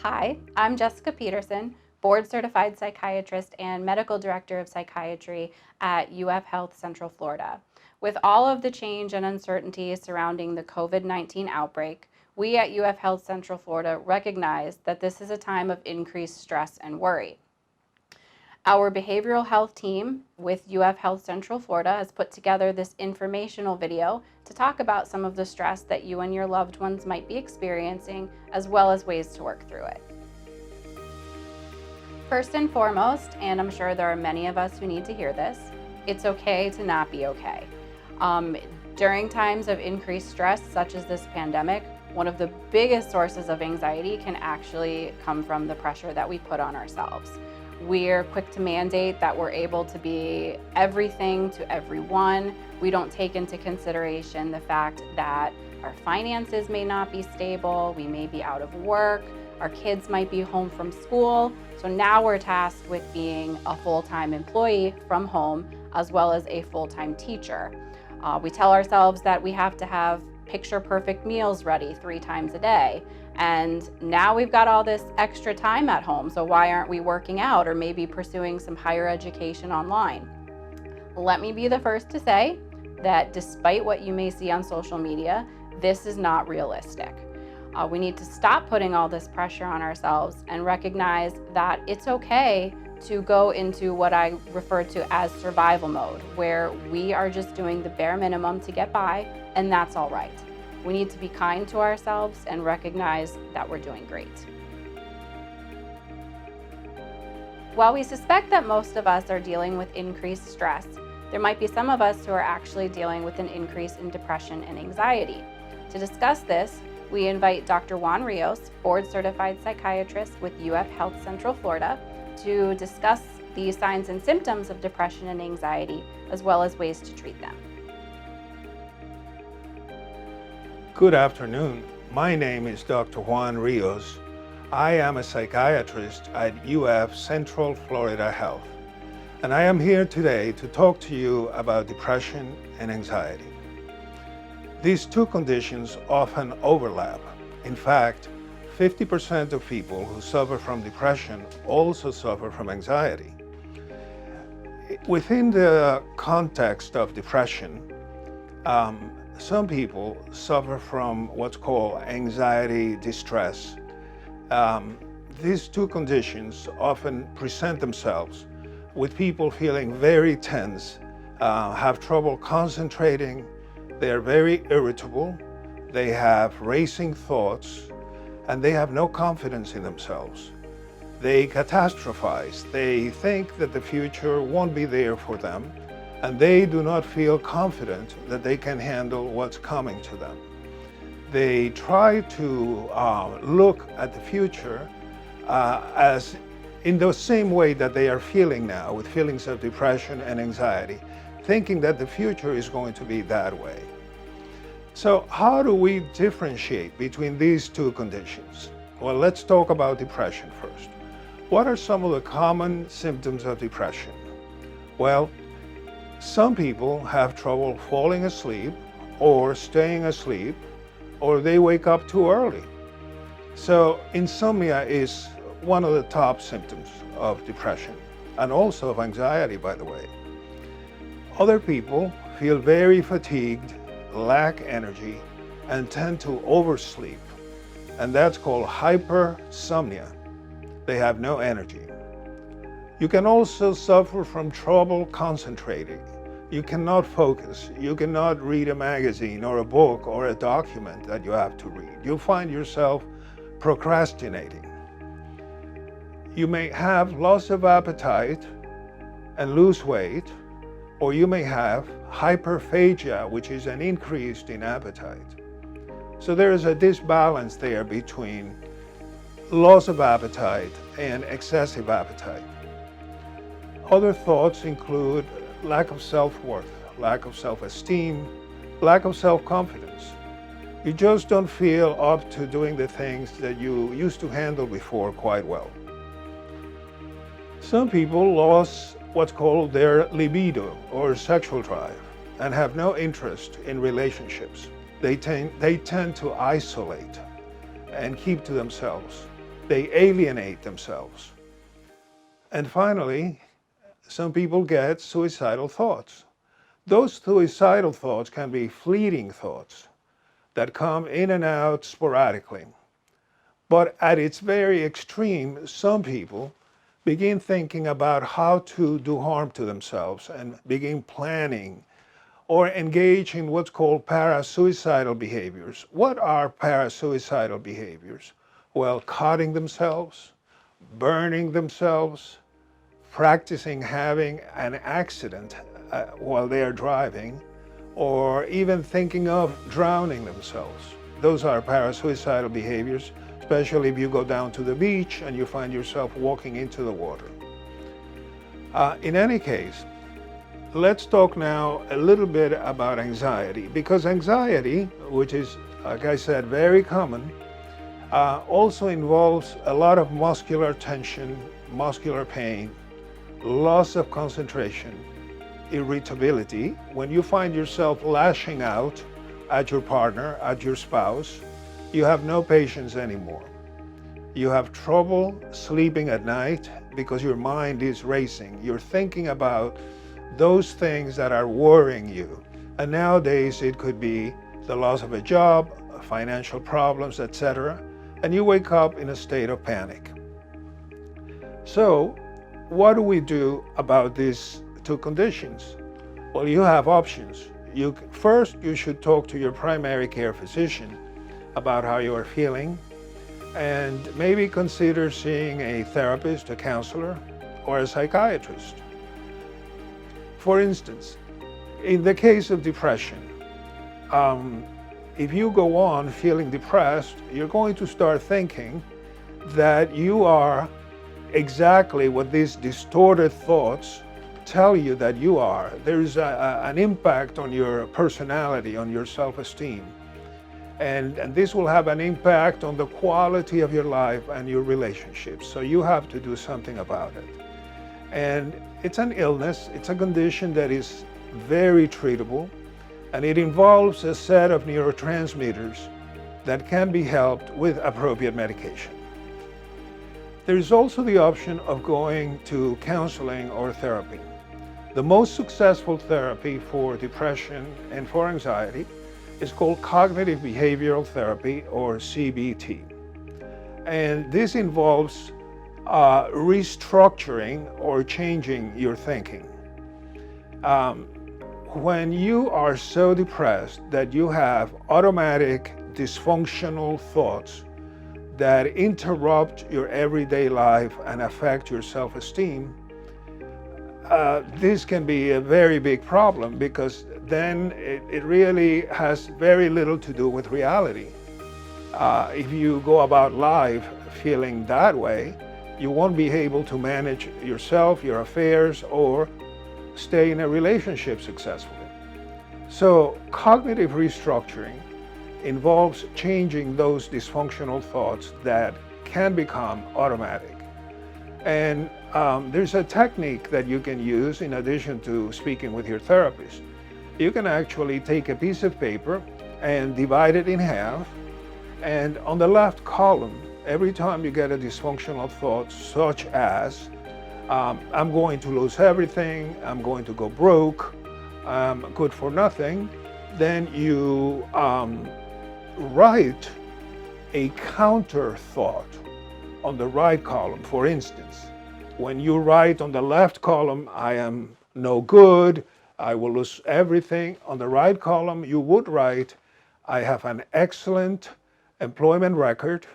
Hi, I'm Jessica Peterson, board certified psychiatrist and medical director of psychiatry at UF Health Central Florida. With all of the change and uncertainty surrounding the COVID-19 outbreak, we at UF Health Central Florida recognize that this is a time of increased stress and worry. Our behavioral health team with UF Health Central Florida has put together this informational video to talk about some of the stress that you and your loved ones might be experiencing, as well as ways to work through it. First and foremost, and I'm sure there are many of us who need to hear this, it's okay to not be okay. During times of increased stress, such as this pandemic, one of the biggest sources of anxiety can actually come from the pressure that we put on ourselves. We're quick to mandate that we're able to be everything to everyone. We don't take into consideration the fact that our finances may not be stable, we may be out of work, our kids might be home from school. So now we're tasked with being a full-time employee from home, as well as a full-time teacher. We tell ourselves that we have to have picture-perfect meals ready 3 times a day. And now we've got all this extra time at home, so why aren't we working out or maybe pursuing some higher education online? Let me be the first to say that despite what you may see on social media, this is not realistic. We need to stop putting all this pressure on ourselves and recognize that it's okay to go into what I refer to as survival mode, where we are just doing the bare minimum to get by, and that's all right. We need to be kind to ourselves and recognize that we're doing great. While we suspect that most of us are dealing with increased stress, there might be some of us who are actually dealing with an increase in depression and anxiety. To discuss this, we invite Dr. Juan Rios, board certified psychiatrist with UF Health Central Florida, to discuss the signs and symptoms of depression and anxiety, as well as ways to treat them. Good afternoon. My name is Dr. Juan Rios. I am a psychiatrist at UF Central Florida Health, and I am here today to talk to you about depression and anxiety. These two conditions often overlap. In fact, 50% of people who suffer from depression also suffer from anxiety. Within the context of depression, some people suffer from what's called anxiety distress. These two conditions often present themselves with people feeling very tense, have trouble concentrating, they're very irritable, they have racing thoughts, and they have no confidence in themselves. They catastrophize. They think that the future won't be there for them, and they do not feel confident that they can handle what's coming to them. They try to look at the future as in the same way that they are feeling now, with feelings of depression and anxiety, thinking that the future is going to be that way. So how do we differentiate between these two conditions? Well, let's talk about depression first. What are some of the common symptoms of depression? Well, some people have trouble falling asleep or staying asleep, or they wake up too early. So insomnia is one of the top symptoms of depression, and also of anxiety, by the way. Other people feel very fatigued, lack energy, and tend to oversleep, and that's called hypersomnia. They have no energy. You can also suffer from trouble concentrating. You cannot focus. You cannot read a magazine or a book or a document that you have to read. You'll find yourself procrastinating. You may have loss of appetite and lose weight, or you may have hyperphagia, which is an increase in appetite. So there is a disbalance there between loss of appetite and excessive appetite. Other thoughts include lack of self-worth, lack of self-esteem, lack of self-confidence. You just don't feel up to doing the things that you used to handle before quite well. Some people lost what's called their libido or sexual drive and have no interest in relationships. They tend to isolate and keep to themselves. They alienate themselves. And finally, some people get suicidal thoughts. Those suicidal thoughts can be fleeting thoughts that come in and out sporadically. But at its very extreme, some people begin thinking about how to do harm to themselves and begin planning or engage in what's called parasuicidal behaviors. What are parasuicidal behaviors? Well, cutting themselves, burning themselves, practicing having an accident while they are driving, or even thinking of drowning themselves. Those are parasuicidal behaviors, especially if you go down to the beach and you find yourself walking into the water. In any case, let's talk now a little bit about anxiety, because anxiety, which is, like I said, very common, also involves a lot of muscular tension, muscular pain, loss of concentration, irritability. When you find yourself lashing out at your partner, at your spouse, you have no patience anymore. You have trouble sleeping at night because your mind is racing. You're thinking about those things that are worrying you. And nowadays it could be the loss of a job, financial problems, etc. And you wake up in a state of panic. So, what do we do about these two conditions? Well, you have options. First, you should talk to your primary care physician about how you are feeling, and maybe consider seeing a therapist, a counselor, or a psychiatrist. For instance, in the case of depression, if you go on feeling depressed, you're going to start thinking that you are exactly what these distorted thoughts tell you that you are. There's an impact on your personality, on your self-esteem. And this will have an impact on the quality of your life and your relationships. So you have to do something about it. And it's an illness, it's a condition that is very treatable, and it involves a set of neurotransmitters that can be helped with appropriate medication. There's also the option of going to counseling or therapy. The most successful therapy for depression and for anxiety is called cognitive behavioral therapy, or CBT. And this involves restructuring or changing your thinking. When you are so depressed that you have automatic dysfunctional thoughts that interrupt your everyday life and affect your self-esteem, this can be a very big problem, because then it really has very little to do with reality. If you go about life feeling that way, you won't be able to manage yourself, your affairs, or stay in a relationship successfully. So cognitive restructuring involves changing those dysfunctional thoughts that can become automatic. And there's a technique that you can use in addition to speaking with your therapist. You can actually take a piece of paper and divide it in half, and on the left column, every time you get a dysfunctional thought, such as, I'm going to lose everything, I'm going to go broke, I'm good for nothing, then you write a counter thought on the right column. For instance, when you write on the left column, I am no good, I will lose everything, on the right column you would write, I have an excellent employment record,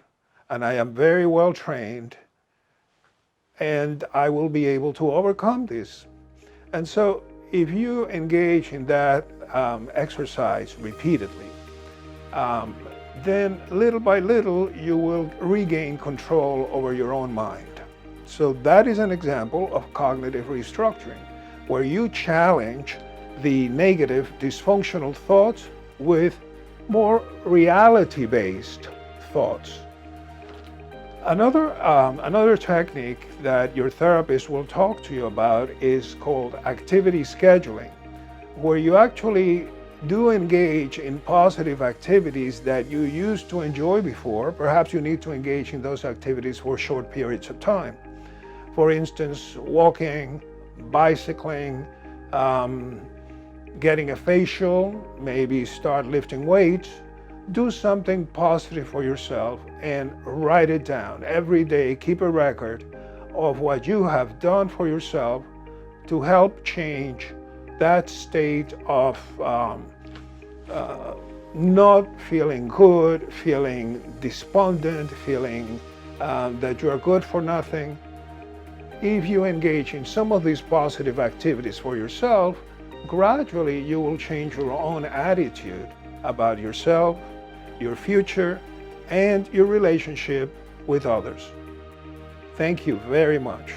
and I am very well trained, and I will be able to overcome this. And so if you engage in that exercise repeatedly, then little by little you will regain control over your own mind. So that is an example of cognitive restructuring, where you challenge the negative dysfunctional thoughts with more reality-based thoughts. Another technique that your therapist will talk to you about is called activity scheduling, where you actually Do engage in positive activities that you used to enjoy before. Perhaps you need to engage in those activities for short periods of time. For instance, walking, bicycling, getting a facial, maybe start lifting weights. Do something positive for yourself and write it down. Every day, keep a record of what you have done for yourself to help change that state of not feeling good, feeling despondent, feeling that you are good for nothing. If you engage in some of these positive activities for yourself, gradually you will change your own attitude about yourself, your future, and your relationship with others. Thank you very much.